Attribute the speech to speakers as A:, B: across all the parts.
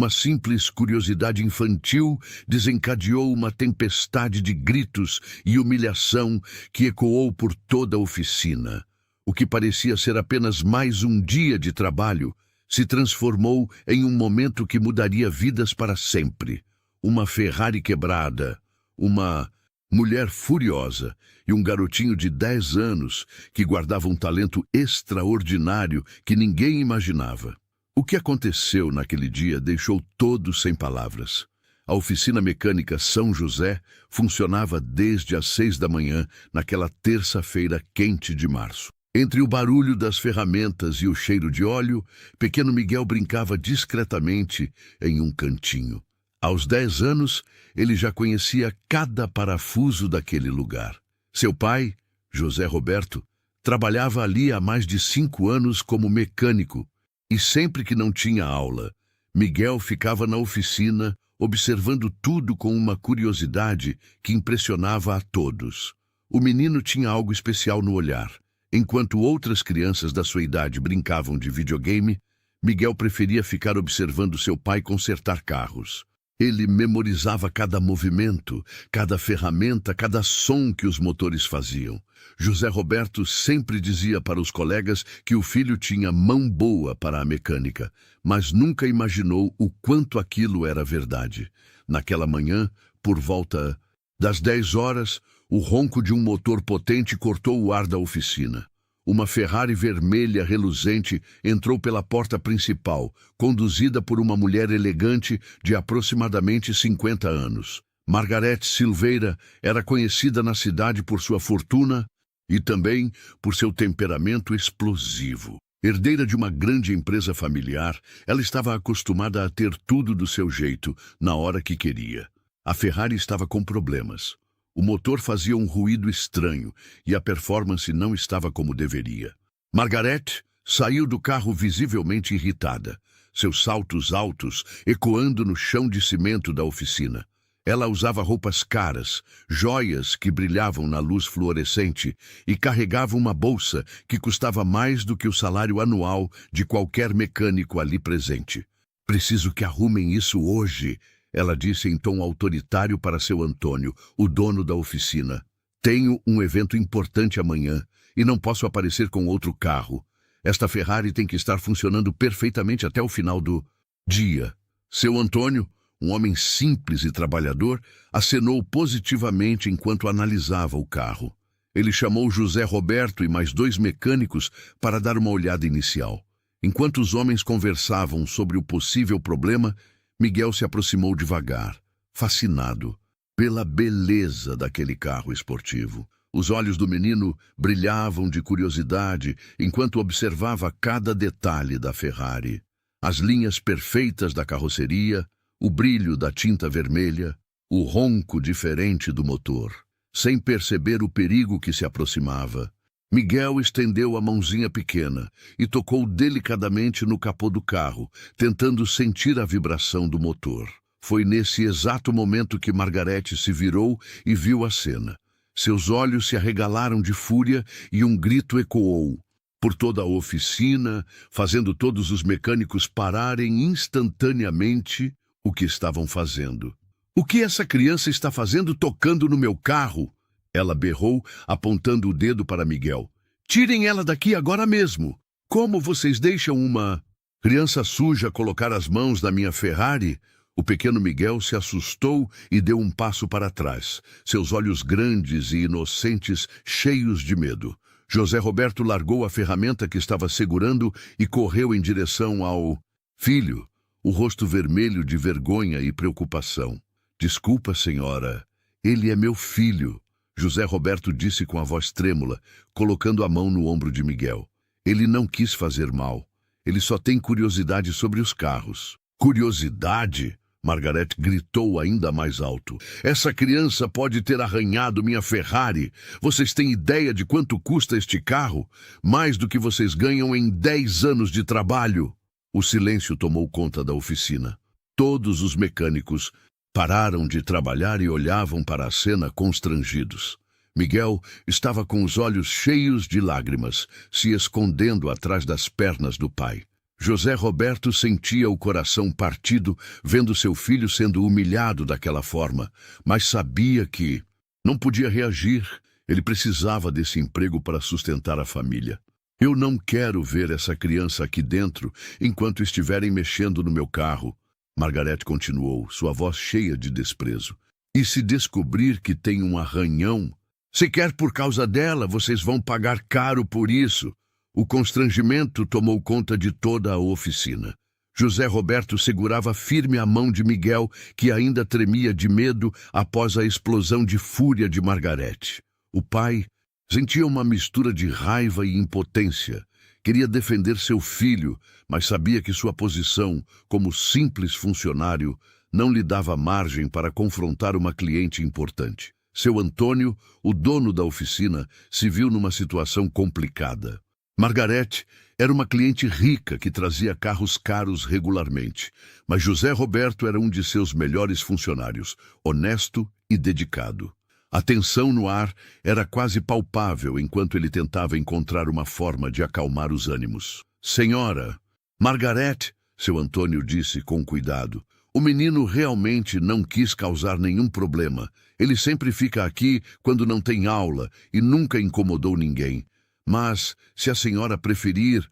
A: Uma simples curiosidade infantil desencadeou uma tempestade de gritos e humilhação que ecoou por toda a oficina. O que parecia ser apenas mais um dia de trabalho se transformou em um momento que mudaria vidas para sempre. Uma Ferrari quebrada, uma mulher furiosa e um garotinho de 10 anos que guardava um talento extraordinário que ninguém imaginava. O que aconteceu naquele dia deixou todos sem palavras. A oficina mecânica São José funcionava desde as 6 da manhã, naquela terça-feira quente de março. Entre o barulho das ferramentas e o cheiro de óleo, pequeno Miguel brincava discretamente em um cantinho. Aos 10 anos, ele já conhecia cada parafuso daquele lugar. Seu pai, José Roberto, trabalhava ali há mais de 5 anos como mecânico, e sempre que não tinha aula, Miguel ficava na oficina observando tudo com uma curiosidade que impressionava a todos. O menino tinha algo especial no olhar. Enquanto outras crianças da sua idade brincavam de videogame, Miguel preferia ficar observando seu pai consertar carros. Ele memorizava cada movimento, cada ferramenta, cada som que os motores faziam. José Roberto sempre dizia para os colegas que o filho tinha mão boa para a mecânica, mas nunca imaginou o quanto aquilo era verdade. Naquela manhã, por volta das 10 horas, o ronco de um motor potente cortou o ar da oficina. Uma Ferrari vermelha reluzente entrou pela porta principal, conduzida por uma mulher elegante de aproximadamente 50 anos. Margarete Silveira era conhecida na cidade por sua fortuna e também por seu temperamento explosivo. Herdeira de uma grande empresa familiar, ela estava acostumada a ter tudo do seu jeito, na hora que queria. A Ferrari estava com problemas. O motor fazia um ruído estranho e a performance não estava como deveria. Margarete saiu do carro visivelmente irritada, seus saltos altos ecoando no chão de cimento da oficina. Ela usava roupas caras, joias que brilhavam na luz fluorescente e carregava uma bolsa que custava mais do que o salário anual de qualquer mecânico ali presente. "Preciso que arrumem isso hoje", ela disse em tom autoritário para seu Antônio, o dono da oficina. "Tenho um evento importante amanhã e não posso aparecer com outro carro. Esta Ferrari tem que estar funcionando perfeitamente até o final do dia." Seu Antônio, um homem simples e trabalhador, acenou positivamente enquanto analisava o carro. Ele chamou José Roberto e mais 2 mecânicos para dar uma olhada inicial. Enquanto os homens conversavam sobre o possível problema, Miguel se aproximou devagar, fascinado pela beleza daquele carro esportivo. Os olhos do menino brilhavam de curiosidade enquanto observava cada detalhe da Ferrari. As linhas perfeitas da carroceria, o brilho da tinta vermelha, o ronco diferente do motor. Sem perceber o perigo que se aproximava, Miguel estendeu a mãozinha pequena e tocou delicadamente no capô do carro, tentando sentir a vibração do motor. Foi nesse exato momento que Margarete se virou e viu a cena. Seus olhos se arregalaram de fúria e um grito ecoou por toda a oficina, fazendo todos os mecânicos pararem instantaneamente o que estavam fazendo. "O que essa criança está fazendo tocando no meu carro?" Ela berrou, apontando o dedo para Miguel. "Tirem ela daqui agora mesmo! Como vocês deixam uma criança suja colocar as mãos na minha Ferrari?" O pequeno Miguel se assustou e deu um passo para trás, seus olhos grandes e inocentes cheios de medo. José Roberto largou a ferramenta que estava segurando e correu em direção ao filho, o rosto vermelho de vergonha e preocupação. "Desculpa, senhora, ele é meu filho", José Roberto disse com a voz trêmula, colocando a mão no ombro de Miguel. "Ele não quis fazer mal. Ele só tem curiosidade sobre os carros." "Curiosidade?" Margarete gritou ainda mais alto. "Essa criança pode ter arranhado minha Ferrari. Vocês têm ideia de quanto custa este carro? Mais do que vocês ganham em 10 anos de trabalho." O silêncio tomou conta da oficina. Todos os mecânicos pararam de trabalhar e olhavam para a cena constrangidos. Miguel estava com os olhos cheios de lágrimas, se escondendo atrás das pernas do pai. José Roberto sentia o coração partido vendo seu filho sendo humilhado daquela forma, mas sabia que não podia reagir. Ele precisava desse emprego para sustentar a família. Eu não quero ver essa criança aqui dentro enquanto estiverem mexendo no meu carro, Margarete continuou, sua voz cheia de desprezo. E se descobrir que tem um arranhão, sequer por causa dela, vocês vão pagar caro por isso. O constrangimento tomou conta de toda a oficina. José Roberto segurava firme a mão de Miguel, que ainda tremia de medo após a explosão de fúria de Margarete. O pai sentia uma mistura de raiva e impotência. Queria defender seu filho, mas sabia que sua posição, como simples funcionário, não lhe dava margem para confrontar uma cliente importante. Seu Antônio, o dono da oficina, se viu numa situação complicada. Margarete era uma cliente rica que trazia carros caros regularmente, mas José Roberto era um de seus melhores funcionários, honesto e dedicado. A tensão no ar era quase palpável enquanto ele tentava encontrar uma forma de acalmar os ânimos. Senhora, Margarete, seu Antônio disse com cuidado, o menino realmente não quis causar nenhum problema. Ele sempre fica aqui quando não tem aula e nunca incomodou ninguém. Mas, se a senhora preferir,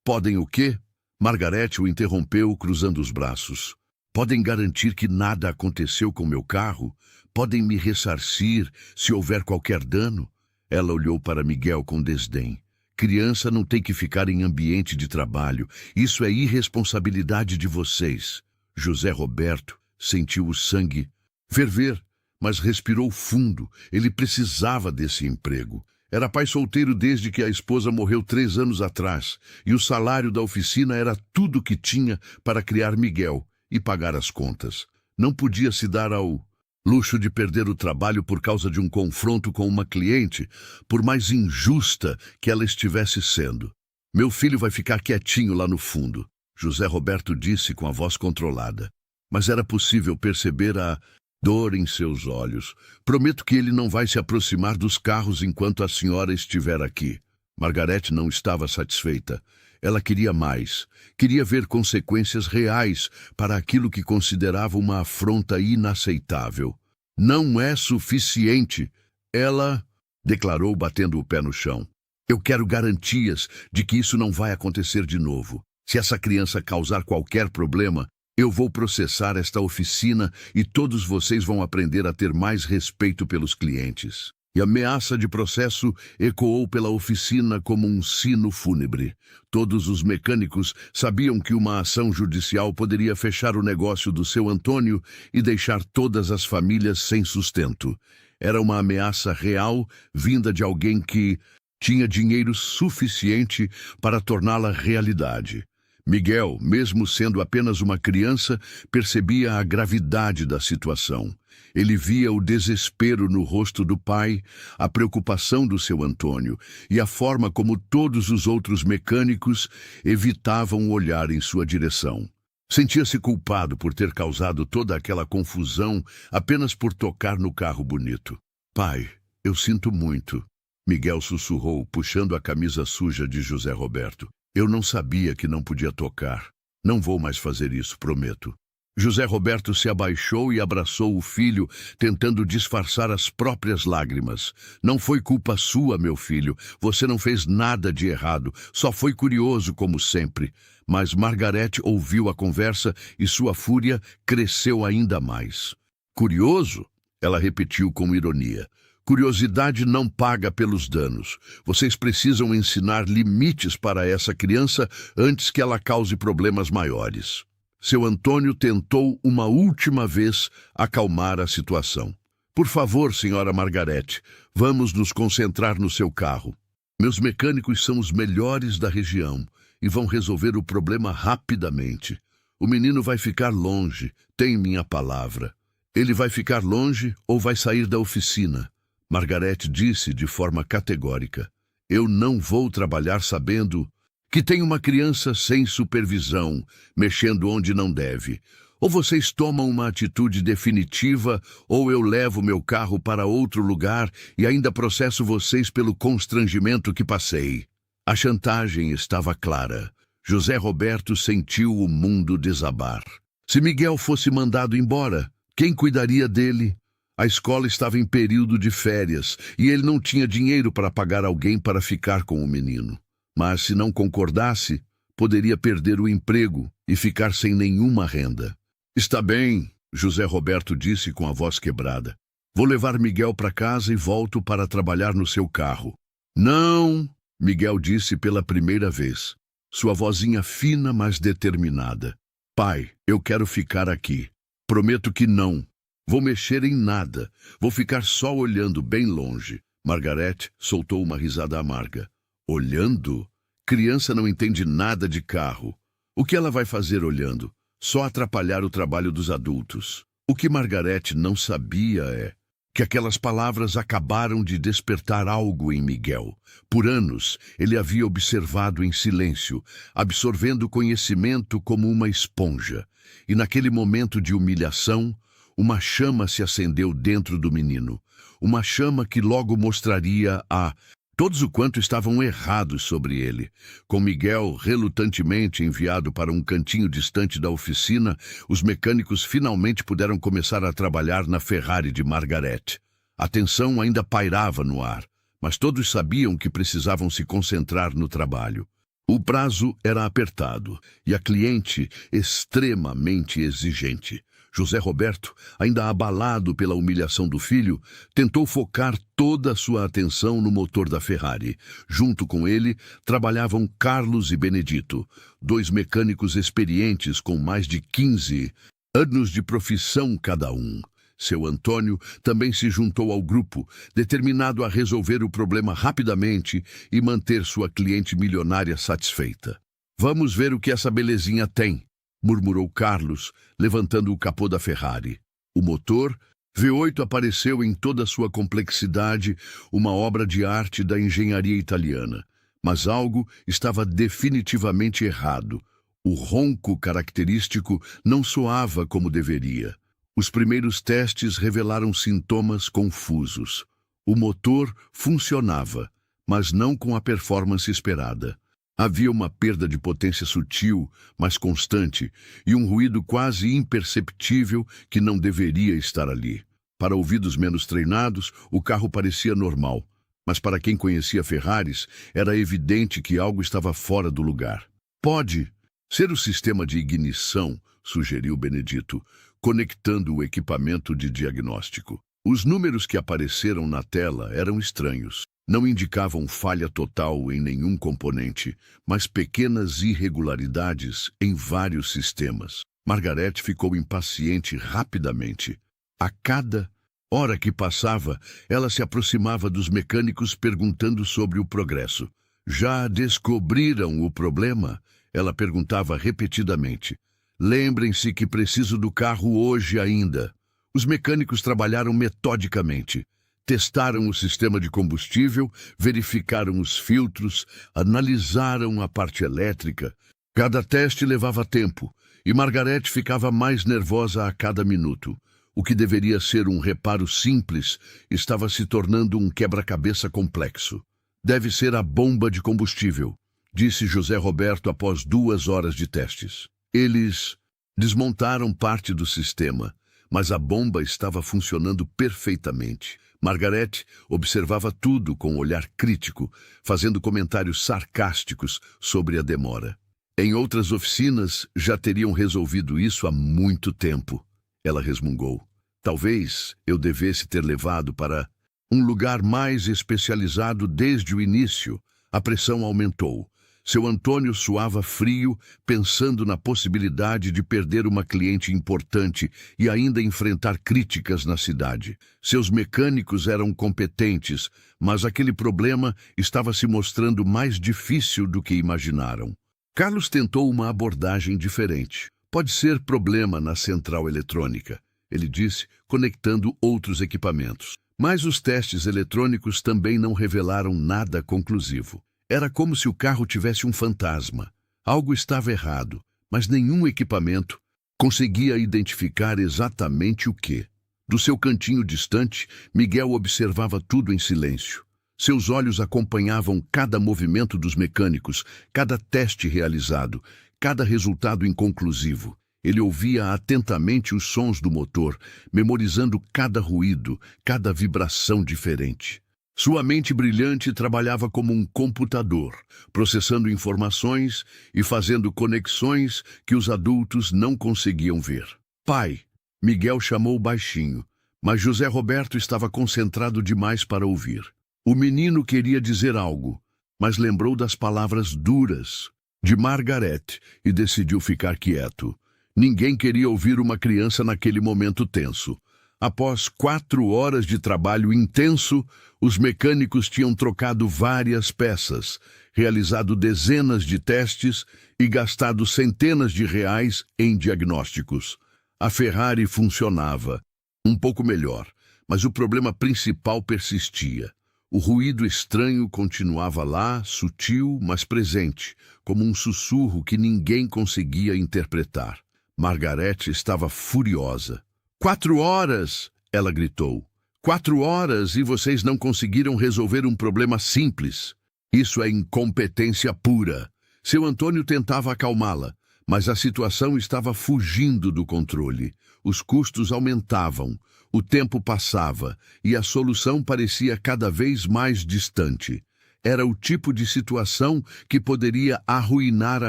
A: Podem o quê? Margarete o interrompeu, cruzando os braços. Podem garantir que nada aconteceu com meu carro? Podem me ressarcir se houver qualquer dano? Ela olhou para Miguel com desdém. Criança não tem que ficar em ambiente de trabalho. Isso é irresponsabilidade de vocês. José Roberto sentiu o sangue ferver, mas respirou fundo. Ele precisava desse emprego. Era pai solteiro desde que a esposa morreu 3 anos atrás, e o salário da oficina era tudo o que tinha para criar Miguel e pagar as contas. Não podia se dar ao luxo de perder o trabalho por causa de um confronto com uma cliente, por mais injusta que ela estivesse sendo. Meu filho vai ficar quietinho lá no fundo, José Roberto disse com a voz controlada. Mas era possível perceber a dor em seus olhos. Prometo que ele não vai se aproximar dos carros enquanto a senhora estiver aqui. Margarete não estava satisfeita. Ela queria mais. Queria ver consequências reais para aquilo que considerava uma afronta inaceitável. Não é suficiente, ela declarou batendo o pé no chão. Eu quero garantias de que isso não vai acontecer de novo. Se essa criança causar qualquer problema, eu vou processar esta oficina e todos vocês vão aprender a ter mais respeito pelos clientes. E a ameaça de processo ecoou pela oficina como um sino fúnebre. Todos os mecânicos sabiam que uma ação judicial poderia fechar o negócio do seu Antônio e deixar todas as famílias sem sustento. Era uma ameaça real, vinda de alguém que tinha dinheiro suficiente para torná-la realidade. Miguel, mesmo sendo apenas uma criança, percebia a gravidade da situação. Ele via o desespero no rosto do pai, a preocupação do seu Antônio e a forma como todos os outros mecânicos evitavam olhar em sua direção. Sentia-se culpado por ter causado toda aquela confusão apenas por tocar no carro bonito. Pai, eu sinto muito, Miguel sussurrou, puxando a camisa suja de José Roberto. Eu não sabia que não podia tocar. Não vou mais fazer isso, prometo. José Roberto se abaixou e abraçou o filho, tentando disfarçar as próprias lágrimas. Não foi culpa sua, meu filho. Você não fez nada de errado. Só foi curioso, como sempre. Mas Margarete ouviu a conversa e sua fúria cresceu ainda mais. Curioso? Ela repetiu com ironia. Curiosidade não paga pelos danos. Vocês precisam ensinar limites para essa criança antes que ela cause problemas maiores. Seu Antônio tentou uma última vez acalmar a situação. Por favor, senhora Margarete, vamos nos concentrar no seu carro. Meus mecânicos são os melhores da região e vão resolver o problema rapidamente. O menino vai ficar longe, tem minha palavra. Ele vai ficar longe ou vai sair da oficina. Margarete disse de forma categórica. Eu não vou trabalhar sabendo que tem uma criança sem supervisão, mexendo onde não deve. Ou vocês tomam uma atitude definitiva, ou eu levo meu carro para outro lugar e ainda processo vocês pelo constrangimento que passei. A chantagem estava clara. José Roberto sentiu o mundo desabar. Se Miguel fosse mandado embora, quem cuidaria dele? A escola estava em período de férias e ele não tinha dinheiro para pagar alguém para ficar com o menino. Mas se não concordasse, poderia perder o emprego e ficar sem nenhuma renda. Está bem, José Roberto disse com a voz quebrada. Vou levar Miguel para casa e volto para trabalhar no seu carro. Não, Miguel disse pela primeira vez, sua vozinha fina, mas determinada. Pai, eu quero ficar aqui. Prometo que não. Vou mexer em nada. Vou ficar só olhando bem longe. Margarete soltou uma risada amarga. Olhando? Criança não entende nada de carro. O que ela vai fazer olhando? Só atrapalhar o trabalho dos adultos. O que Margarete não sabia é que aquelas palavras acabaram de despertar algo em Miguel. Por anos, ele havia observado em silêncio, absorvendo conhecimento como uma esponja. E naquele momento de humilhação, uma chama se acendeu dentro do menino. Uma chama que logo mostraria a todos o quanto estavam errados sobre ele. Com Miguel relutantemente enviado para um cantinho distante da oficina, os mecânicos finalmente puderam começar a trabalhar na Ferrari de Margarete. A tensão ainda pairava no ar, mas todos sabiam que precisavam se concentrar no trabalho. O prazo era apertado e a cliente extremamente exigente. José Roberto, ainda abalado pela humilhação do filho, tentou focar toda a sua atenção no motor da Ferrari. Junto com ele, trabalhavam Carlos e Benedito, dois mecânicos experientes com mais de 15 anos de profissão cada um. Seu Antônio também se juntou ao grupo, determinado a resolver o problema rapidamente e manter sua cliente milionária satisfeita. Vamos ver o que essa belezinha tem, murmurou Carlos, levantando o capô da Ferrari. O motor V8 apareceu em toda a sua complexidade, uma obra de arte da engenharia italiana. Mas algo estava definitivamente errado. O ronco característico não soava como deveria. Os primeiros testes revelaram sintomas confusos. O motor funcionava, mas não com a performance esperada. Havia uma perda de potência sutil, mas constante, e um ruído quase imperceptível que não deveria estar ali. Para ouvidos menos treinados, o carro parecia normal, mas para quem conhecia Ferraris, era evidente que algo estava fora do lugar. Pode ser o sistema de ignição, sugeriu Benedito, conectando o equipamento de diagnóstico. Os números que apareceram na tela eram estranhos. Não indicavam falha total em nenhum componente, mas pequenas irregularidades em vários sistemas. Margarete ficou impaciente rapidamente. A cada hora que passava, ela se aproximava dos mecânicos perguntando sobre o progresso. Já descobriram o problema? Ela perguntava repetidamente. Lembrem-se que preciso do carro hoje ainda. Os mecânicos trabalharam metodicamente. Testaram o sistema de combustível, verificaram os filtros, analisaram a parte elétrica. Cada teste levava tempo, e Margarete ficava mais nervosa a cada minuto. O que deveria ser um reparo simples estava se tornando um quebra-cabeça complexo. Deve ser a bomba de combustível, disse José Roberto após 2 horas de testes. Eles desmontaram parte do sistema, mas a bomba estava funcionando perfeitamente. Margarete observava tudo com um olhar crítico, fazendo comentários sarcásticos sobre a demora. Em outras oficinas já teriam resolvido isso há muito tempo. Ela resmungou. Talvez eu devesse ter levado para um lugar mais especializado desde o início. A pressão aumentou. Seu Antônio suava frio, pensando na possibilidade de perder uma cliente importante e ainda enfrentar críticas na cidade. Seus mecânicos eram competentes, mas aquele problema estava se mostrando mais difícil do que imaginaram. Carlos tentou uma abordagem diferente. Pode ser problema na central eletrônica, ele disse, conectando outros equipamentos. Mas os testes eletrônicos também não revelaram nada conclusivo. Era como se o carro tivesse um fantasma. Algo estava errado, mas nenhum equipamento conseguia identificar exatamente o que. Do seu cantinho distante, Miguel observava tudo em silêncio. Seus olhos acompanhavam cada movimento dos mecânicos, cada teste realizado, cada resultado inconclusivo. Ele ouvia atentamente os sons do motor, memorizando cada ruído, cada vibração diferente. Sua mente brilhante trabalhava como um computador, processando informações e fazendo conexões que os adultos não conseguiam ver. Pai, Miguel chamou baixinho, mas José Roberto estava concentrado demais para ouvir. O menino queria dizer algo, mas lembrou das palavras duras de Margaret e decidiu ficar quieto. Ninguém queria ouvir uma criança naquele momento tenso. Após 4 horas de trabalho intenso, os mecânicos tinham trocado várias peças, realizado dezenas de testes e gastado centenas de reais em diagnósticos. A Ferrari funcionava um pouco melhor, mas o problema principal persistia. O ruído estranho continuava lá, sutil, mas presente, como um sussurro que ninguém conseguia interpretar. Margaret estava furiosa. 4 horas! Ela gritou. 4 horas e vocês não conseguiram resolver um problema simples. Isso é incompetência pura. Seu Antônio tentava acalmá-la, mas a situação estava fugindo do controle. Os custos aumentavam, o tempo passava e a solução parecia cada vez mais distante. Era o tipo de situação que poderia arruinar a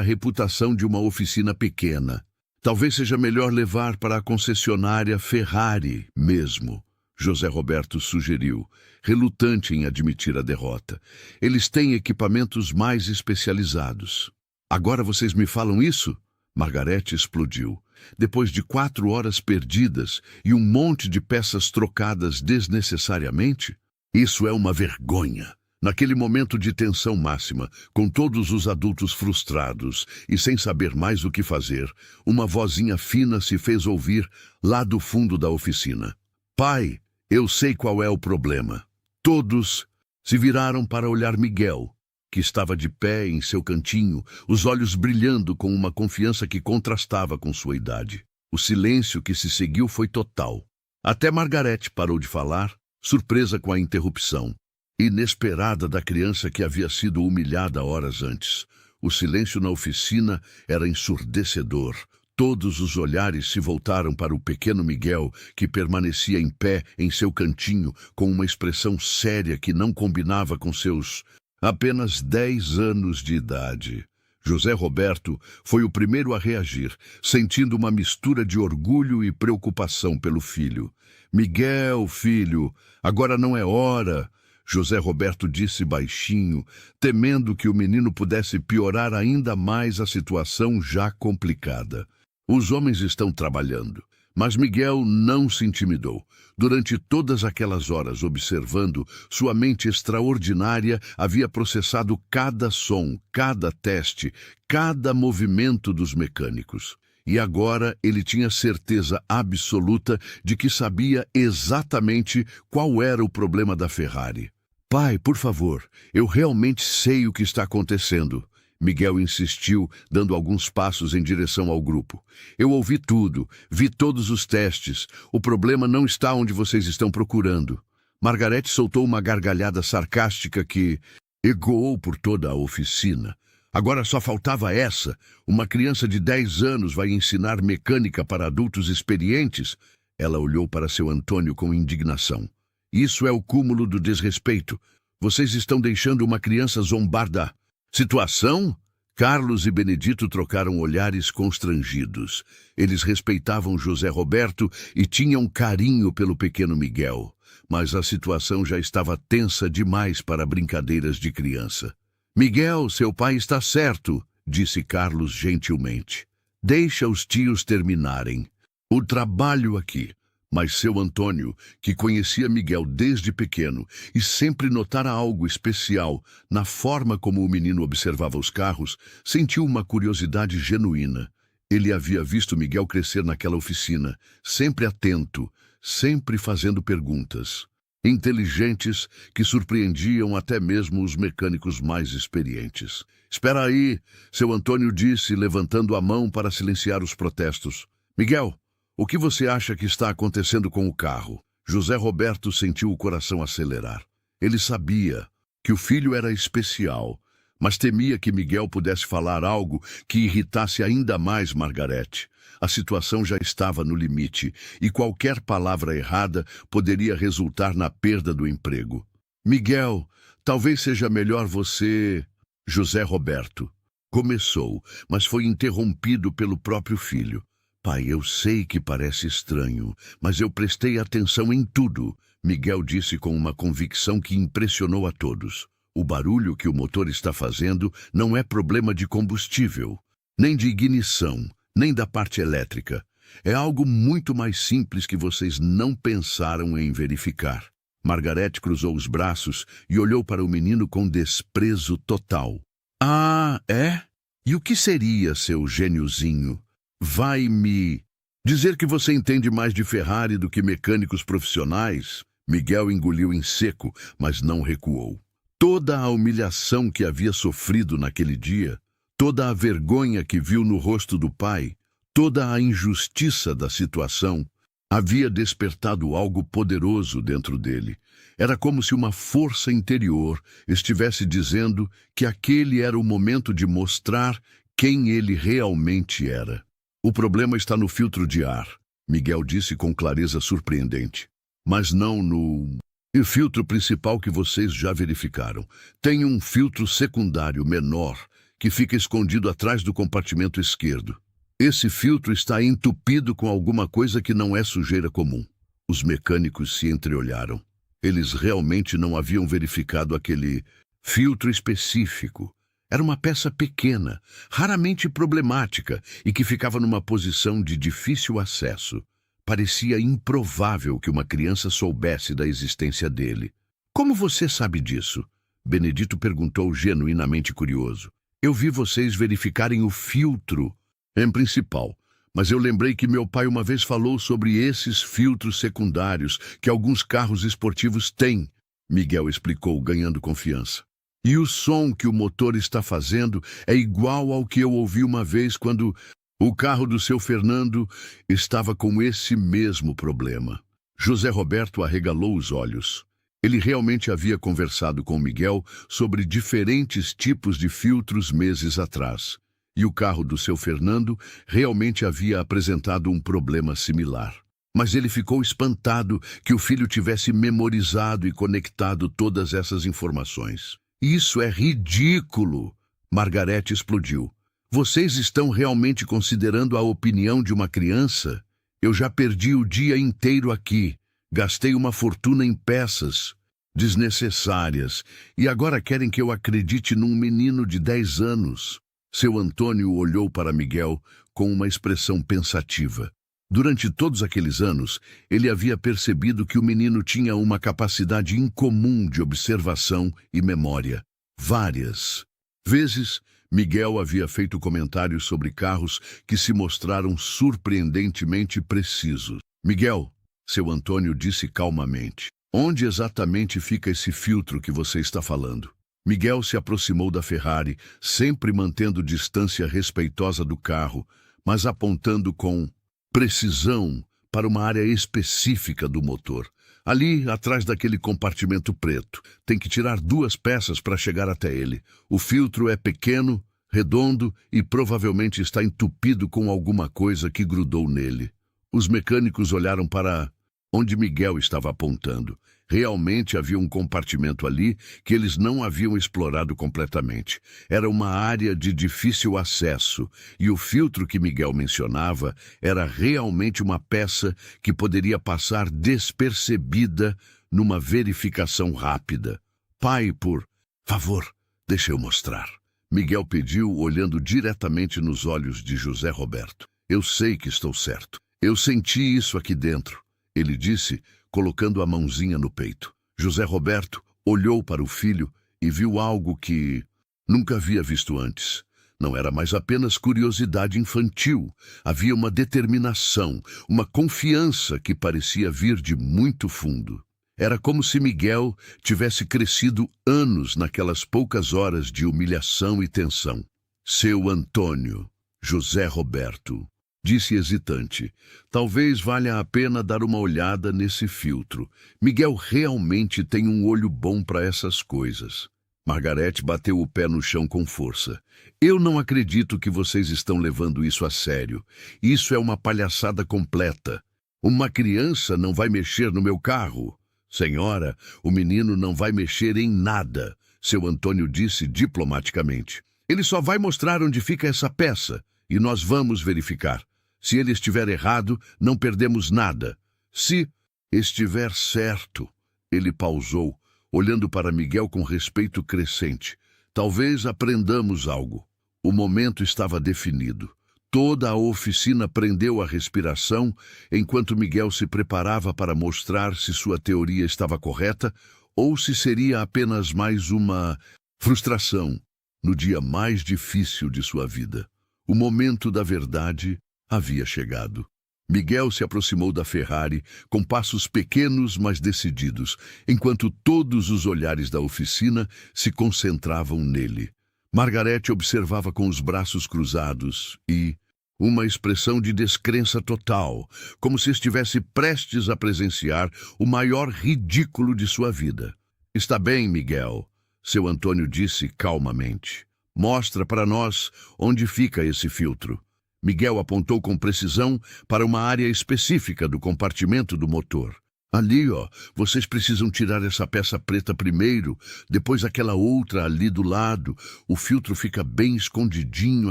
A: reputação de uma oficina pequena. Talvez seja melhor levar para a concessionária Ferrari mesmo, José Roberto sugeriu, relutante em admitir a derrota. Eles têm equipamentos mais especializados. Agora vocês me falam isso? Margarete explodiu. Depois de 4 horas perdidas e um monte de peças trocadas desnecessariamente? Isso é uma vergonha. Naquele momento de tensão máxima, com todos os adultos frustrados e sem saber mais o que fazer, uma vozinha fina se fez ouvir lá do fundo da oficina. Pai, eu sei qual é o problema. Todos se viraram para olhar Miguel, que estava de pé em seu cantinho, os olhos brilhando com uma confiança que contrastava com sua idade. O silêncio que se seguiu foi total. Até Margarete parou de falar, surpresa com a interrupção inesperada da criança que havia sido humilhada horas antes. O silêncio na oficina era ensurdecedor. Todos os olhares se voltaram para o pequeno Miguel, que permanecia em pé em seu cantinho, com uma expressão séria que não combinava com seus apenas 10 anos de idade. José Roberto foi o primeiro a reagir, sentindo uma mistura de orgulho e preocupação pelo filho. Miguel, filho, agora não é hora. José Roberto disse baixinho, temendo que o menino pudesse piorar ainda mais a situação já complicada. Os homens estão trabalhando, mas Miguel não se intimidou. Durante todas aquelas horas observando, sua mente extraordinária havia processado cada som, cada teste, cada movimento dos mecânicos. E agora ele tinha certeza absoluta de que sabia exatamente qual era o problema da Ferrari. Pai, por favor, eu realmente sei o que está acontecendo. Miguel insistiu, dando alguns passos em direção ao grupo. Eu ouvi tudo, vi todos os testes. O problema não está onde vocês estão procurando. Margarete soltou uma gargalhada sarcástica que ecoou por toda a oficina. Agora só faltava essa. Uma criança de 10 anos vai ensinar mecânica para adultos experientes? Ela olhou para seu Antônio com indignação. Isso é o cúmulo do desrespeito. Vocês estão deixando uma criança zombar da situação? Carlos e Benedito trocaram olhares constrangidos. Eles respeitavam José Roberto e tinham carinho pelo pequeno Miguel. Mas a situação já estava tensa demais para brincadeiras de criança. Miguel, seu pai está certo, disse Carlos gentilmente. Deixa os tios terminarem o trabalho aqui. Mas seu Antônio, que conhecia Miguel desde pequeno e sempre notara algo especial na forma como o menino observava os carros, sentiu uma curiosidade genuína. Ele havia visto Miguel crescer naquela oficina, sempre atento, sempre fazendo perguntas inteligentes que surpreendiam até mesmo os mecânicos mais experientes. Espera aí, seu Antônio disse, levantando a mão para silenciar os protestos. Miguel, o que você acha que está acontecendo com o carro? José Roberto sentiu o coração acelerar. Ele sabia. que o filho era especial, mas temia que Miguel pudesse falar algo que irritasse ainda mais Margarete. A situação já estava no limite, e qualquer palavra errada poderia resultar na perda do emprego. Miguel, talvez seja melhor você... José Roberto começou, mas foi interrompido pelo próprio filho. Pai, eu sei que parece estranho, mas eu prestei atenção em tudo, Miguel disse com uma convicção que impressionou a todos. O barulho que o motor está fazendo não é problema de combustível, nem de ignição, nem da parte elétrica. É algo muito mais simples que vocês não pensaram em verificar. Margarete cruzou os braços e olhou para o menino com desprezo total. Ah, é? E o que seria, seu gêniozinho? Vai me dizer que você entende mais de Ferrari do que mecânicos profissionais? Miguel engoliu em seco, mas não recuou. Toda a humilhação que havia sofrido naquele dia, toda a vergonha que viu no rosto do pai, toda a injustiça da situação, havia despertado algo poderoso dentro dele. Era como se uma força interior estivesse dizendo que aquele era o momento de mostrar quem ele realmente era. O problema está no filtro de ar, Miguel disse com clareza surpreendente. Mas não no filtro principal que vocês já verificaram. Tem um filtro secundário menor que fica escondido atrás do compartimento esquerdo. Esse filtro está entupido com alguma coisa que não é sujeira comum. Os mecânicos se entreolharam. Eles realmente não haviam verificado aquele filtro específico. Era uma peça pequena, raramente problemática e que ficava numa posição de difícil acesso. Parecia improvável que uma criança soubesse da existência dele. Como você sabe disso? Benedito perguntou genuinamente curioso. Eu vi vocês verificarem o filtro em principal, mas eu lembrei que meu pai uma vez falou sobre esses filtros secundários que alguns carros esportivos têm, Miguel explicou, ganhando confiança. E o som que o motor está fazendo é igual ao que eu ouvi uma vez quando o carro do seu Fernando estava com esse mesmo problema. José Roberto arregalou os olhos. Ele realmente havia conversado com Miguel sobre diferentes tipos de filtros meses atrás. E o carro do seu Fernando realmente havia apresentado um problema similar. Mas ele ficou espantado que o filho tivesse memorizado e conectado todas essas informações. Isso é ridículo! Margarete explodiu. Vocês estão realmente considerando a opinião de uma criança? Eu já perdi o dia inteiro aqui. Gastei uma fortuna em peças desnecessárias e agora querem que eu acredite num menino de 10 anos. Seu Antônio olhou para Miguel com uma expressão pensativa. Durante todos aqueles anos, ele havia percebido que o menino tinha uma capacidade incomum de observação e memória. Várias vezes, Miguel havia feito comentários sobre carros que se mostraram surpreendentemente precisos. Miguel, seu Antônio disse calmamente, onde exatamente fica esse filtro que você está falando? Miguel se aproximou da Ferrari, sempre mantendo distância respeitosa do carro, mas apontando com precisão para uma área específica do motor. Ali, atrás daquele compartimento preto, tem que tirar 2 peças para chegar até ele. O filtro é pequeno, redondo e provavelmente está entupido com alguma coisa que grudou nele. Os mecânicos olharam para onde Miguel estava apontando. Realmente havia um compartimento ali que eles não haviam explorado completamente. Era uma área de difícil acesso, e o filtro que Miguel mencionava era realmente uma peça que poderia passar despercebida numa verificação rápida. Pai, por favor, deixa eu mostrar. Miguel pediu, olhando diretamente nos olhos de José Roberto. Eu sei que estou certo. Eu senti isso aqui dentro, ele disse, colocando a mãozinha no peito. José Roberto olhou para o filho e viu algo que nunca havia visto antes. Não era mais apenas curiosidade infantil. Havia uma determinação, uma confiança que parecia vir de muito fundo. Era como se Miguel tivesse crescido anos naquelas poucas horas de humilhação e tensão. Seu Antônio, José Roberto, disse hesitante, talvez valha a pena dar uma olhada nesse filtro. Miguel realmente tem um olho bom para essas coisas. Margarete bateu o pé no chão com força. Eu não acredito que vocês estão levando isso a sério. Isso é uma palhaçada completa. Uma criança não vai mexer no meu carro. Senhora, o menino não vai mexer em nada, seu Antônio disse diplomaticamente. Ele só vai mostrar onde fica essa peça, e nós vamos verificar. Se ele estiver errado, não perdemos nada. Se estiver certo, ele pausou, olhando para Miguel com respeito crescente. Talvez aprendamos algo. O momento estava definido. Toda a oficina prendeu a respiração enquanto Miguel se preparava para mostrar se sua teoria estava correta ou se seria apenas mais uma frustração no dia mais difícil de sua vida. O momento da verdade havia chegado. Miguel se aproximou da Ferrari com passos pequenos, mas decididos, enquanto todos os olhares da oficina se concentravam nele. Margarete observava com os braços cruzados e uma expressão de descrença total, como se estivesse prestes a presenciar o maior ridículo de sua vida. Está bem, Miguel, seu Antônio disse calmamente. Mostra para nós onde fica esse filtro. Miguel apontou com precisão para uma área específica do compartimento do motor. Ali, vocês precisam tirar essa peça preta primeiro, depois aquela outra ali do lado. O filtro fica bem escondidinho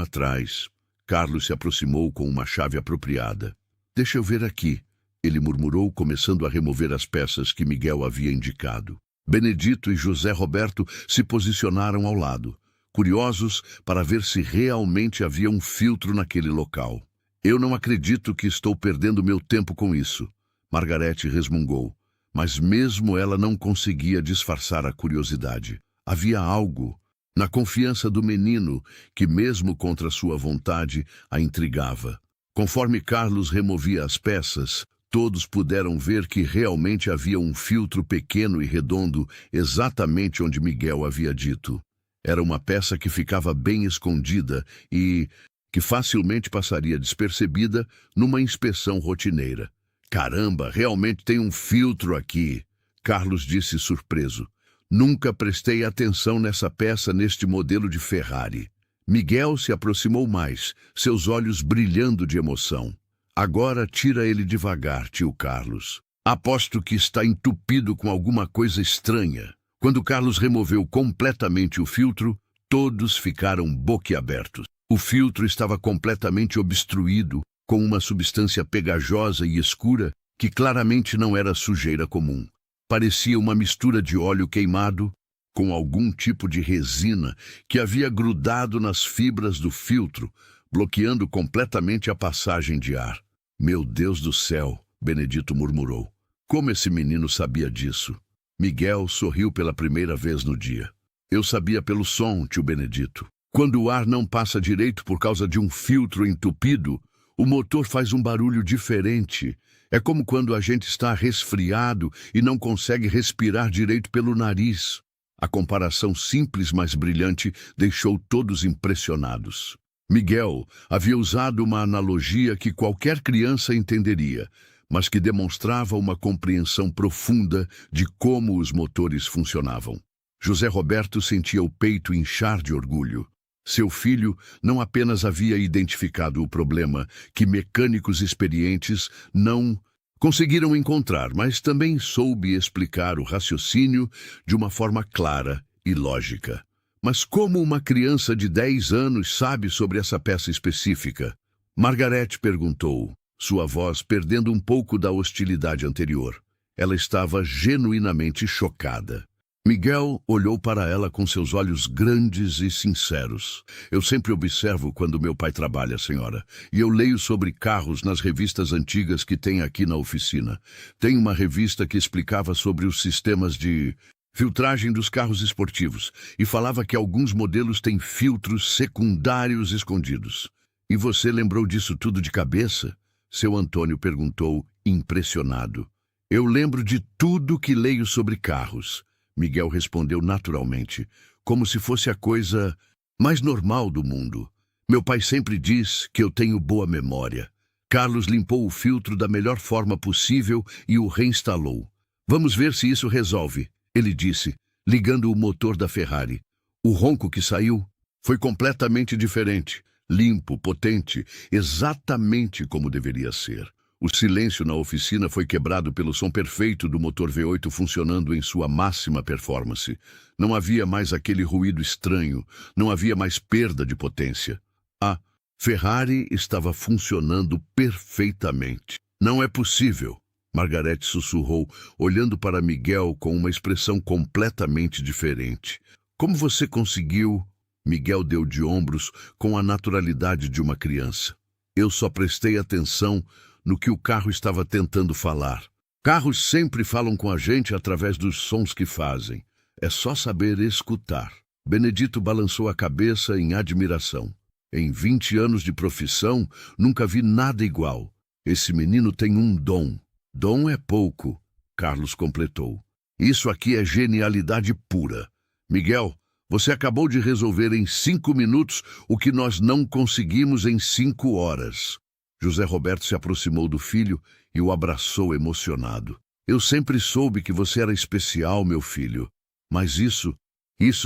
A: atrás. Carlos se aproximou com uma chave apropriada. Deixa eu ver aqui, ele murmurou, começando a remover as peças que Miguel havia indicado. Benedito e José Roberto se posicionaram ao lado, curiosos para ver se realmente havia um filtro naquele local. Eu não acredito que estou perdendo meu tempo com isso, Margarete resmungou, mas mesmo ela não conseguia disfarçar a curiosidade. Havia algo na confiança do menino que, mesmo contra sua vontade, a intrigava. Conforme Carlos removia as peças, todos puderam ver que realmente havia um filtro pequeno e redondo exatamente onde Miguel havia dito. Era uma peça que ficava bem escondida e que facilmente passaria despercebida numa inspeção rotineira. Caramba, realmente tem um filtro aqui, Carlos disse surpreso. Nunca prestei atenção nessa peça neste modelo de Ferrari. Miguel se aproximou mais, seus olhos brilhando de emoção. Agora tira ele devagar, tio Carlos. Aposto que está entupido com alguma coisa estranha. Quando Carlos removeu completamente o filtro, todos ficaram boquiabertos. O filtro estava completamente obstruído, com uma substância pegajosa e escura que claramente não era sujeira comum. Parecia uma mistura de óleo queimado com algum tipo de resina que havia grudado nas fibras do filtro, bloqueando completamente a passagem de ar. Meu Deus do céu, Benedito murmurou. Como esse menino sabia disso? Miguel sorriu pela primeira vez no dia. Eu sabia pelo som, tio Benedito. Quando o ar não passa direito por causa de um filtro entupido, o motor faz um barulho diferente. É como quando a gente está resfriado e não consegue respirar direito pelo nariz. A comparação simples, mas brilhante, deixou todos impressionados. Miguel havia usado uma analogia que qualquer criança entenderia, mas que demonstrava uma compreensão profunda de como os motores funcionavam. José Roberto sentia o peito inchar de orgulho. Seu filho não apenas havia identificado o problema que mecânicos experientes não conseguiram encontrar, mas também soube explicar o raciocínio de uma forma clara e lógica. Mas como uma criança de 10 anos sabe sobre essa peça específica? Margarete perguntou, sua voz perdendo um pouco da hostilidade anterior. Ela estava genuinamente chocada. Miguel olhou para ela com seus olhos grandes e sinceros. Eu sempre observo quando meu pai trabalha, senhora, e eu leio sobre carros nas revistas antigas que tem aqui na oficina. Tem uma revista que explicava sobre os sistemas de filtragem dos carros esportivos e falava que alguns modelos têm filtros secundários escondidos. E você lembrou disso tudo de cabeça? Seu Antônio perguntou, impressionado. Eu lembro de tudo que leio sobre carros. Miguel respondeu naturalmente, como se fosse a coisa mais normal do mundo. Meu pai sempre diz que eu tenho boa memória. Carlos limpou o filtro da melhor forma possível e o reinstalou. Vamos ver se isso resolve, ele disse, ligando o motor da Ferrari. O ronco que saiu foi completamente diferente, limpo, potente, exatamente como deveria ser. O silêncio na oficina foi quebrado pelo som perfeito do motor V8 funcionando em sua máxima performance. Não havia mais aquele ruído estranho, não havia mais perda de potência. A Ferrari estava funcionando perfeitamente. Não é possível, Margarete sussurrou, olhando para Miguel com uma expressão completamente diferente. Como você conseguiu? Miguel deu de ombros com a naturalidade de uma criança. Eu só prestei atenção no que o carro estava tentando falar. Carros sempre falam com a gente através dos sons que fazem. É só saber escutar. Benedito balançou a cabeça em admiração. Em 20 anos de profissão, nunca vi nada igual. Esse menino tem um dom. Dom é pouco, Carlos completou. Isso aqui é genialidade pura. Miguel, você acabou de resolver em 5 minutos o que nós não conseguimos em 5 horas. José Roberto se aproximou do filho e o abraçou emocionado. Eu sempre soube que você era especial, meu filho, mas isso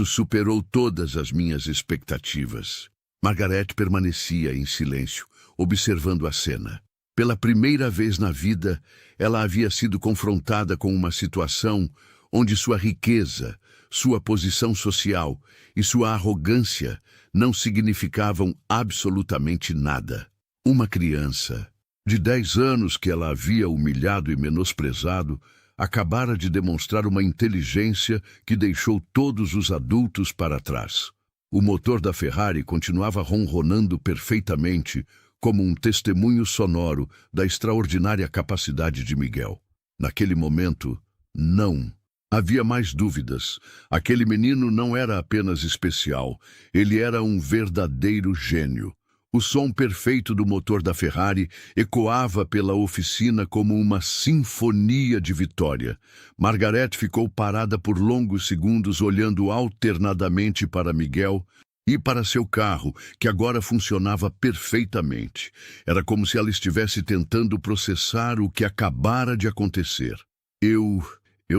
A: superou todas as minhas expectativas. Margarete permanecia em silêncio, observando a cena. Pela primeira vez na vida, ela havia sido confrontada com uma situação onde sua riqueza, sua posição social e sua arrogância não significavam absolutamente nada. Uma criança, de 10 anos que ela havia humilhado e menosprezado, acabara de demonstrar uma inteligência que deixou todos os adultos para trás. O motor da Ferrari continuava ronronando perfeitamente, como um testemunho sonoro da extraordinária capacidade de Miguel. Naquele momento, não havia mais dúvidas. Aquele menino não era apenas especial, ele era um verdadeiro gênio. O som perfeito do motor da Ferrari ecoava pela oficina como uma sinfonia de vitória. Margarete ficou parada por longos segundos olhando alternadamente para Miguel e para seu carro, que agora funcionava perfeitamente. Era como se ela estivesse tentando processar o que acabara de acontecer. Eu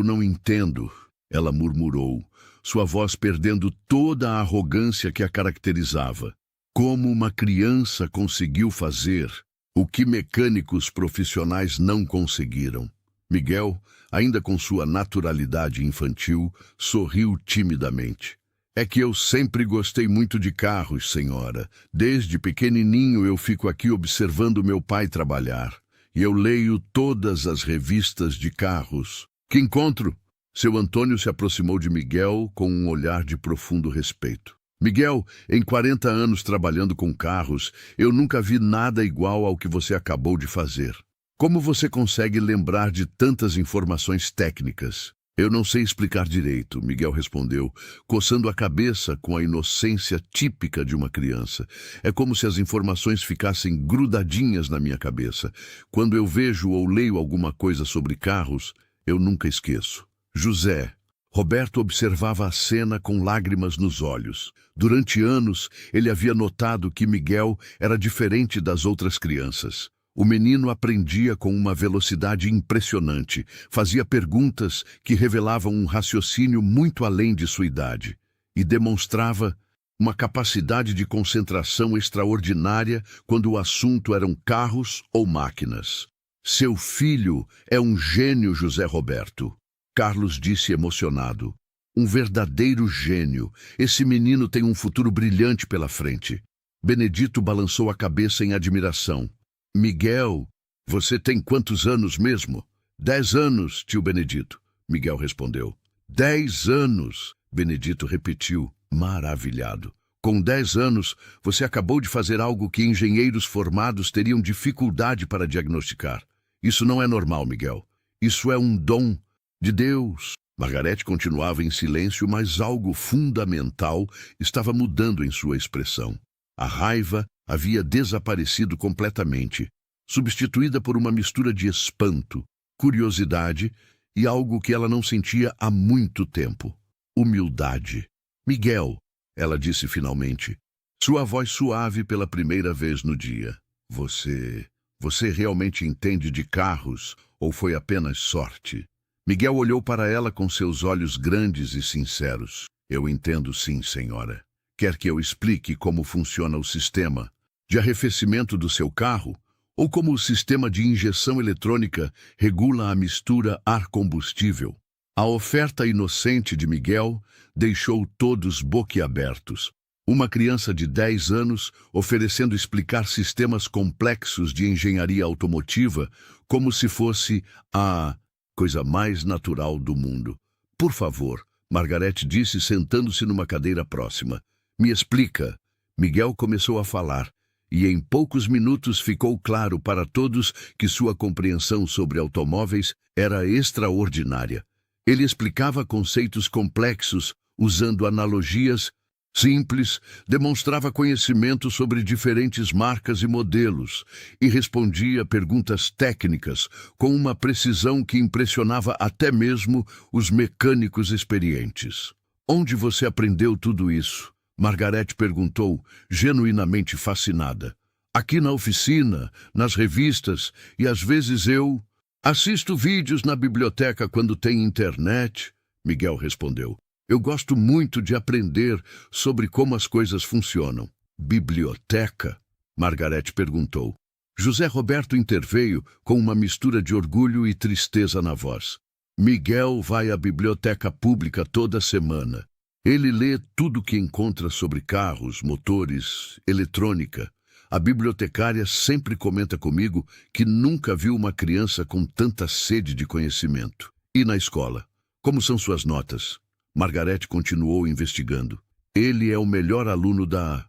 A: não entendo, ela murmurou, sua voz perdendo toda a arrogância que a caracterizava. Como uma criança conseguiu fazer o que mecânicos profissionais não conseguiram? Miguel, ainda com sua naturalidade infantil, sorriu timidamente. É que eu sempre gostei muito de carros, senhora. Desde pequenininho eu fico aqui observando meu pai trabalhar. E eu leio todas as revistas de carros. Que encontro! Seu Antônio se aproximou de Miguel com um olhar de profundo respeito. Miguel, em 40 anos trabalhando com carros, eu nunca vi nada igual ao que você acabou de fazer. Como você consegue lembrar de tantas informações técnicas? Eu não sei explicar direito, Miguel respondeu, coçando a cabeça com a inocência típica de uma criança. É como se as informações ficassem grudadinhas na minha cabeça. Quando eu vejo ou leio alguma coisa sobre carros, eu nunca esqueço. José. Roberto observava a cena com lágrimas nos olhos. Durante anos, ele havia notado que Miguel era diferente das outras crianças. O menino aprendia com uma velocidade impressionante, fazia perguntas que revelavam um raciocínio muito além de sua idade e demonstrava uma capacidade de concentração extraordinária quando o assunto eram carros ou máquinas. Seu filho é um gênio, José Roberto. Carlos disse emocionado. Um verdadeiro gênio. Esse menino tem um futuro brilhante pela frente. Benedito balançou a cabeça em admiração. Miguel, você tem quantos anos mesmo? 10 anos, tio Benedito, Miguel respondeu. 10 anos, Benedito repetiu, maravilhado. Com 10 anos, você acabou de fazer algo que engenheiros formados teriam dificuldade para diagnosticar. Isso não é normal, Miguel. Isso é um dom de Deus. Margarete continuava em silêncio, mas algo fundamental estava mudando em sua expressão. A raiva havia desaparecido completamente, substituída por uma mistura de espanto, curiosidade e algo que ela não sentia há muito tempo. Humildade. Miguel, ela disse finalmente, sua voz suave pela primeira vez no dia. Você realmente entende de carros ou foi apenas sorte? Miguel olhou para ela com seus olhos grandes e sinceros. Eu entendo sim, senhora. Quer que eu explique como funciona o sistema de arrefecimento do seu carro? Ou como o sistema de injeção eletrônica regula a mistura ar-combustível? A oferta inocente de Miguel deixou todos boquiabertos. Uma criança de 10 anos oferecendo explicar sistemas complexos de engenharia automotiva como se fosse a coisa mais natural do mundo. Por favor, Margarete disse sentando-se numa cadeira próxima. Me explica. Miguel começou a falar, e em poucos minutos ficou claro para todos que sua compreensão sobre automóveis era extraordinária. Ele explicava conceitos complexos, usando analogias simples, demonstrava conhecimento sobre diferentes marcas e modelos e respondia perguntas técnicas com uma precisão que impressionava até mesmo os mecânicos experientes. Onde você aprendeu tudo isso? Margarete perguntou, genuinamente fascinada. Aqui na oficina, nas revistas, e às vezes eu assisto vídeos na biblioteca quando tem internet, Miguel respondeu. Eu gosto muito de aprender sobre como as coisas funcionam. Biblioteca? Margarete perguntou. José Roberto interveio com uma mistura de orgulho e tristeza na voz. Miguel vai à biblioteca pública toda semana. Ele lê tudo o que encontra sobre carros, motores, eletrônica. A bibliotecária sempre comenta comigo que nunca viu uma criança com tanta sede de conhecimento. E na escola? Como são suas notas? Margarete continuou investigando. Ele é o melhor aluno da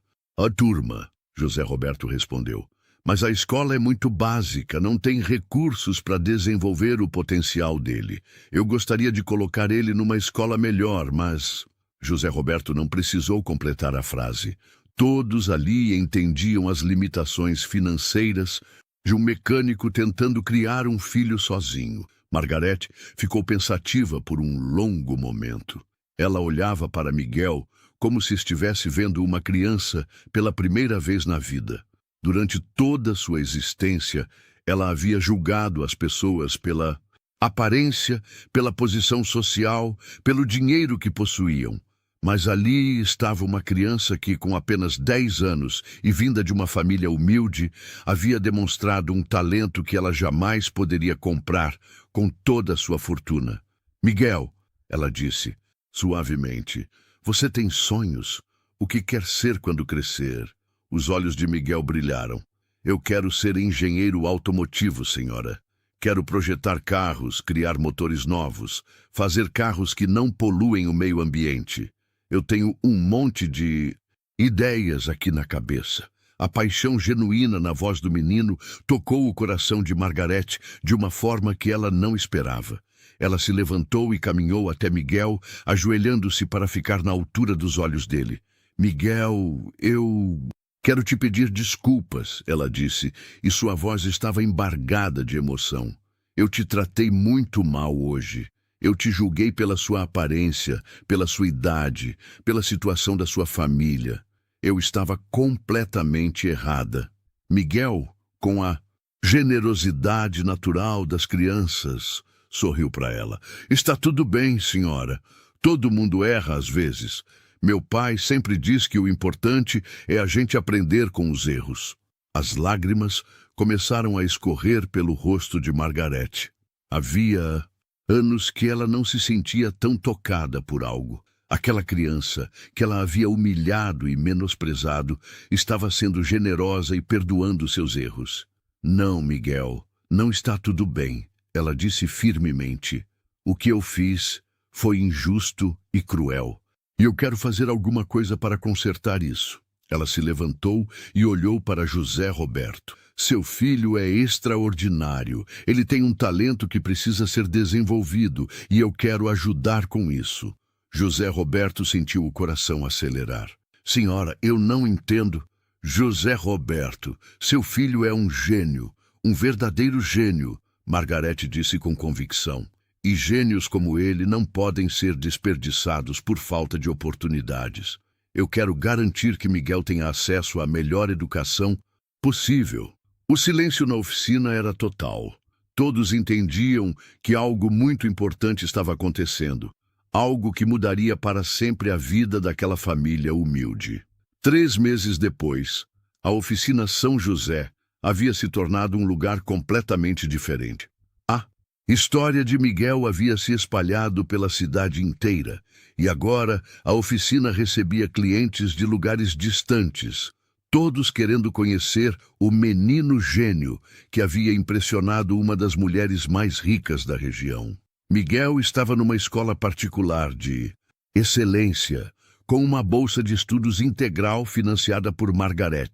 A: turma, José Roberto respondeu. Mas a escola é muito básica, não tem recursos para desenvolver o potencial dele. Eu gostaria de colocar ele numa escola melhor, mas José Roberto não precisou completar a frase. Todos ali entendiam as limitações financeiras de um mecânico tentando criar um filho sozinho. Margarete ficou pensativa por um longo momento. Ela olhava para Miguel como se estivesse vendo uma criança pela primeira vez na vida. Durante toda sua existência, ela havia julgado as pessoas pela aparência, pela posição social, pelo dinheiro que possuíam. Mas ali estava uma criança que, com apenas 10 anos e vinda de uma família humilde, havia demonstrado um talento que ela jamais poderia comprar com toda a sua fortuna. Miguel, ela disse, suavemente, você tem sonhos? O que quer ser quando crescer? Os olhos de Miguel brilharam. Eu quero ser engenheiro automotivo, senhora. Quero projetar carros, criar motores novos, fazer carros que não poluem o meio ambiente. Eu tenho um monte de ideias aqui na cabeça. A paixão genuína na voz do menino tocou o coração de Margarete de uma forma que ela não esperava. Ela se levantou e caminhou até Miguel, ajoelhando-se para ficar na altura dos olhos dele. Miguel, eu quero te pedir desculpas, ela disse, e sua voz estava embargada de emoção. Eu te tratei muito mal hoje. Eu te julguei pela sua aparência, pela sua idade, pela situação da sua família. Eu estava completamente errada. Miguel, com a generosidade natural das crianças, sorriu para ela. Está tudo bem, senhora. Todo mundo erra às vezes. Meu pai sempre diz que o importante é a gente aprender com os erros. As lágrimas começaram a escorrer pelo rosto de Margarete. Havia anos que ela não se sentia tão tocada por algo. Aquela criança que ela havia humilhado e menosprezado estava sendo generosa e perdoando seus erros. Não, Miguel, não está tudo bem, ela disse firmemente. O que eu fiz foi injusto e cruel. E eu quero fazer alguma coisa para consertar isso. Ela se levantou e olhou para José Roberto. Seu filho é extraordinário. Ele tem um talento que precisa ser desenvolvido e eu quero ajudar com isso. José Roberto sentiu o coração acelerar. Senhora, eu não entendo. José Roberto, seu filho é um gênio, um verdadeiro gênio, Margarete disse com convicção. E gênios como ele não podem ser desperdiçados por falta de oportunidades. Eu quero garantir que Miguel tenha acesso à melhor educação possível. O silêncio na oficina era total. Todos entendiam que algo muito importante estava acontecendo, algo que mudaria para sempre a vida daquela família humilde. 3 meses depois, a oficina São José havia se tornado um lugar completamente diferente. A história de Miguel havia se espalhado pela cidade inteira, e agora a oficina recebia clientes de lugares distantes, todos querendo conhecer o menino gênio que havia impressionado uma das mulheres mais ricas da região. Miguel estava numa escola particular de excelência, com uma bolsa de estudos integral financiada por Margaret.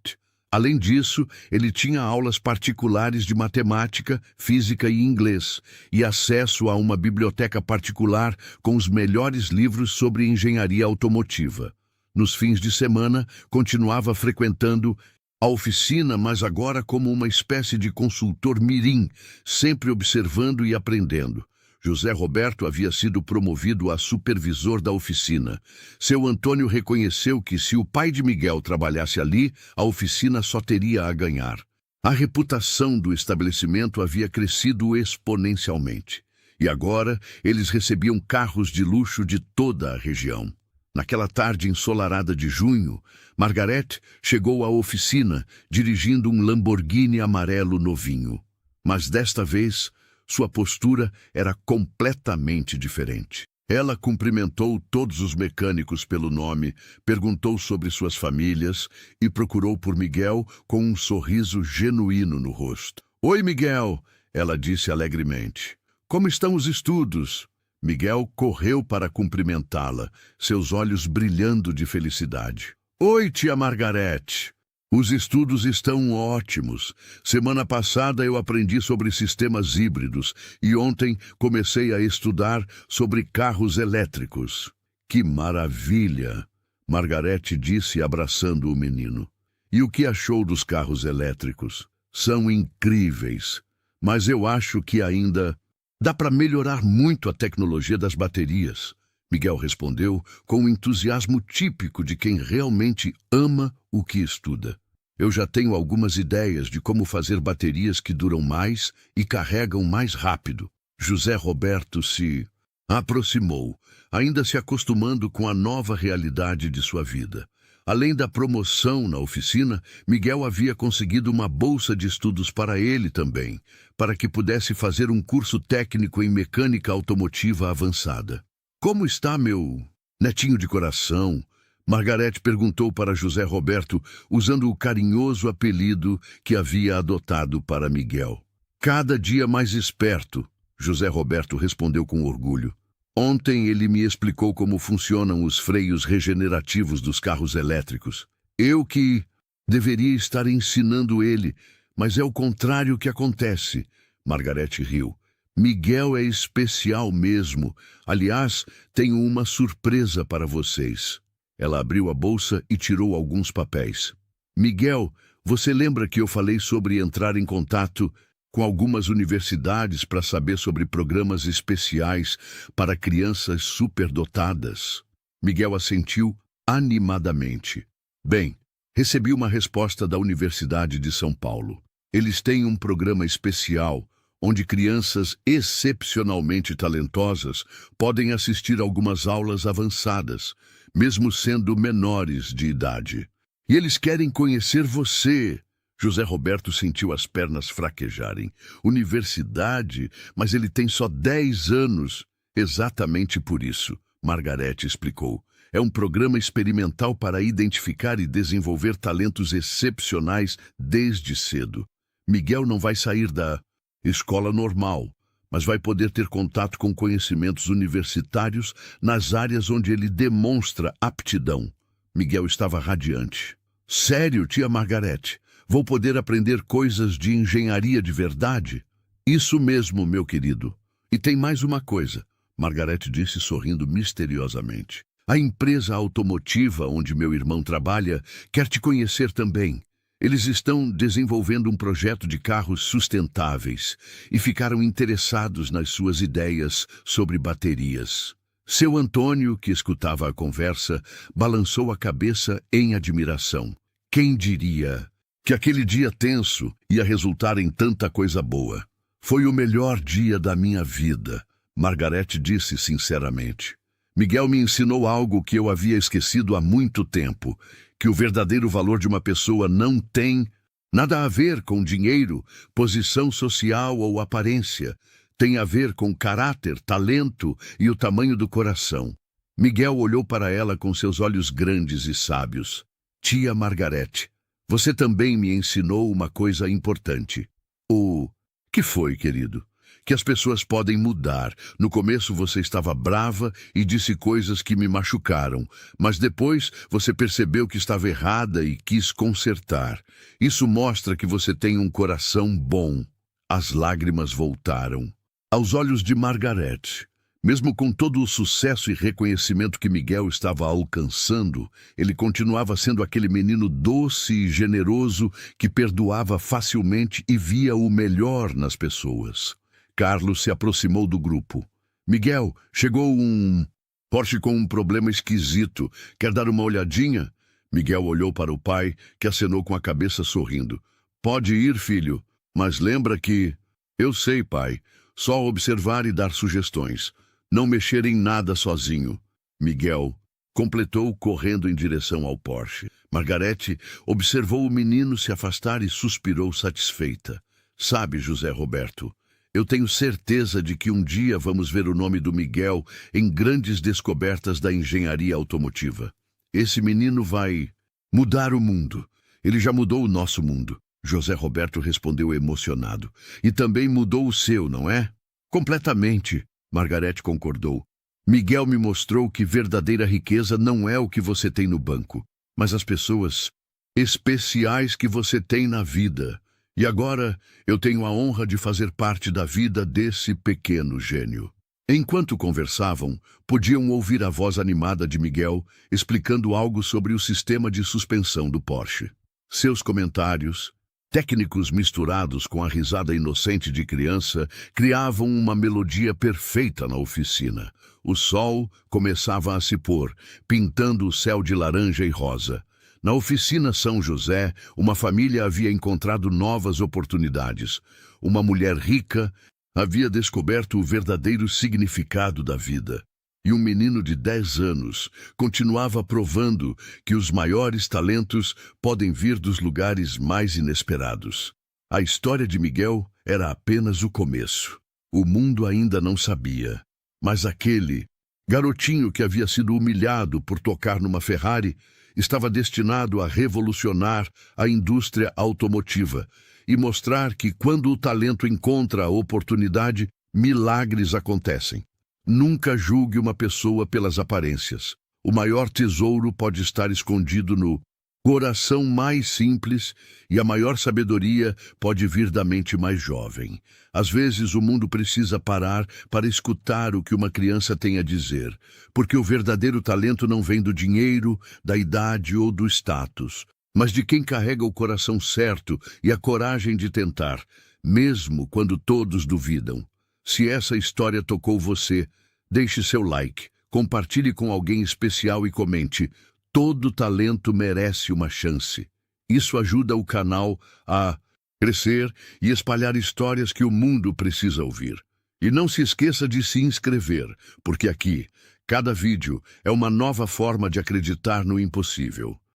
A: Além disso, ele tinha aulas particulares de matemática, física e inglês, e acesso a uma biblioteca particular com os melhores livros sobre engenharia automotiva. Nos fins de semana, continuava frequentando a oficina, mas agora como uma espécie de consultor mirim, sempre observando e aprendendo. José Roberto havia sido promovido a supervisor da oficina. Seu Antônio reconheceu que, se o pai de Miguel trabalhasse ali, a oficina só teria a ganhar. A reputação do estabelecimento havia crescido exponencialmente. E agora eles recebiam carros de luxo de toda a região. Naquela tarde ensolarada de junho, Margaret chegou à oficina dirigindo um Lamborghini amarelo novinho. Mas desta vez, sua postura era completamente diferente. Ela cumprimentou todos os mecânicos pelo nome, perguntou sobre suas famílias e procurou por Miguel com um sorriso genuíno no rosto. "Oi, Miguel!" ela disse alegremente. "Como estão os estudos?" Miguel correu para cumprimentá-la, seus olhos brilhando de felicidade. "Oi, tia Margarete! Os estudos estão ótimos. Semana passada eu aprendi sobre sistemas híbridos e ontem comecei a estudar sobre carros elétricos." "Que maravilha!" Margarete disse abraçando o menino. "E o que achou dos carros elétricos?" "São incríveis, mas eu acho que ainda dá para melhorar muito a tecnologia das baterias." Miguel respondeu com o entusiasmo típico de quem realmente ama o que estuda. "Eu já tenho algumas ideias de como fazer baterias que duram mais e carregam mais rápido." José Roberto se aproximou, ainda se acostumando com a nova realidade de sua vida. Além da promoção na oficina, Miguel havia conseguido uma bolsa de estudos para ele também, para que pudesse fazer um curso técnico em mecânica automotiva avançada. "Como está meu netinho de coração?" Margarete perguntou para José Roberto, usando o carinhoso apelido que havia adotado para Miguel. "Cada dia mais esperto", José Roberto respondeu com orgulho. "Ontem ele me explicou como funcionam os freios regenerativos dos carros elétricos. Eu que deveria estar ensinando ele, mas é o contrário que acontece." Margarete riu. "Miguel é especial mesmo. Aliás, tenho uma surpresa para vocês." Ela abriu a bolsa e tirou alguns papéis. "Miguel, você lembra que eu falei sobre entrar em contato com algumas universidades para saber sobre programas especiais para crianças superdotadas?" Miguel assentiu animadamente. "Bem, recebi uma resposta da Universidade de São Paulo. Eles têm um programa especial onde crianças excepcionalmente talentosas podem assistir algumas aulas avançadas, mesmo sendo menores de idade. E eles querem conhecer você." José Roberto sentiu as pernas fraquejarem. "Universidade? Mas ele tem só 10 anos. "Exatamente por isso", Margarete explicou. "É um programa experimental para identificar e desenvolver talentos excepcionais desde cedo. Miguel não vai sair da escola normal, mas vai poder ter contato com conhecimentos universitários nas áreas onde ele demonstra aptidão." Miguel estava radiante. "Sério, tia Margarete? Vou poder aprender coisas de engenharia de verdade?" "Isso mesmo, meu querido. E tem mais uma coisa", Margarete disse sorrindo misteriosamente. "A empresa automotiva onde meu irmão trabalha quer te conhecer também. Eles estão desenvolvendo um projeto de carros sustentáveis e ficaram interessados nas suas ideias sobre baterias." Seu Antônio, que escutava a conversa, balançou a cabeça em admiração. Quem diria que aquele dia tenso ia resultar em tanta coisa boa? Foi o melhor dia da minha vida, Margarete disse sinceramente. Miguel me ensinou algo que eu havia esquecido há muito tempo, que o verdadeiro valor de uma pessoa não tem nada a ver com dinheiro, posição social ou aparência. Tem a ver com caráter, talento e o tamanho do coração. Miguel olhou para ela com seus olhos grandes e sábios. Tia Margarete, você também me ensinou uma coisa importante. O que foi, querido? Que as pessoas podem mudar. No começo você estava brava e disse coisas que me machucaram, mas depois você percebeu que estava errada e quis consertar. Isso mostra que você tem um coração bom. As lágrimas voltaram. Aos olhos de Margarete, mesmo com todo o sucesso e reconhecimento que Miguel estava alcançando, ele continuava sendo aquele menino doce e generoso que perdoava facilmente e via o melhor nas pessoas. Carlos se aproximou do grupo. Miguel, chegou um Porsche com um problema esquisito. Quer dar uma olhadinha? Miguel olhou para o pai, que acenou com a cabeça sorrindo. Pode ir, filho, mas lembra que... Eu sei, pai. Só observar e dar sugestões. Não mexer em nada sozinho. Miguel completou correndo em direção ao Porsche. Margarete observou o menino se afastar e suspirou satisfeita. Sabe, José Roberto, eu tenho certeza de que um dia vamos ver o nome do Miguel em grandes descobertas da engenharia automotiva. Esse menino vai mudar o mundo. Ele já mudou o nosso mundo. José Roberto respondeu emocionado. E também mudou o seu, não é? Completamente, Margarete concordou. Miguel me mostrou que verdadeira riqueza não é o que você tem no banco, mas as pessoas especiais que você tem na vida. E agora eu tenho a honra de fazer parte da vida desse pequeno gênio. Enquanto conversavam, podiam ouvir a voz animada de Miguel explicando algo sobre o sistema de suspensão do Porsche. Seus comentários, técnicos misturados com a risada inocente de criança, criavam uma melodia perfeita na oficina. O sol começava a se pôr, pintando o céu de laranja e rosa. Na oficina São José, uma família havia encontrado novas oportunidades. Uma mulher rica havia descoberto o verdadeiro significado da vida. E um menino de 10 anos continuava provando que os maiores talentos podem vir dos lugares mais inesperados. A história de Miguel era apenas o começo. O mundo ainda não sabia. Mas aquele garotinho que havia sido humilhado por tocar numa Ferrari estava destinado a revolucionar a indústria automotiva e mostrar que quando o talento encontra a oportunidade, milagres acontecem. Nunca julgue uma pessoa pelas aparências. O maior tesouro pode estar escondido no coração mais simples e a maior sabedoria pode vir da mente mais jovem. Às vezes o mundo precisa parar para escutar o que uma criança tem a dizer, porque o verdadeiro talento não vem do dinheiro, da idade ou do status, mas de quem carrega o coração certo e a coragem de tentar, mesmo quando todos duvidam. Se essa história tocou você, deixe seu like, compartilhe com alguém especial e comente. Todo talento merece uma chance. Isso ajuda o canal a crescer e espalhar histórias que o mundo precisa ouvir. E não se esqueça de se inscrever, porque aqui, cada vídeo é uma nova forma de acreditar no impossível.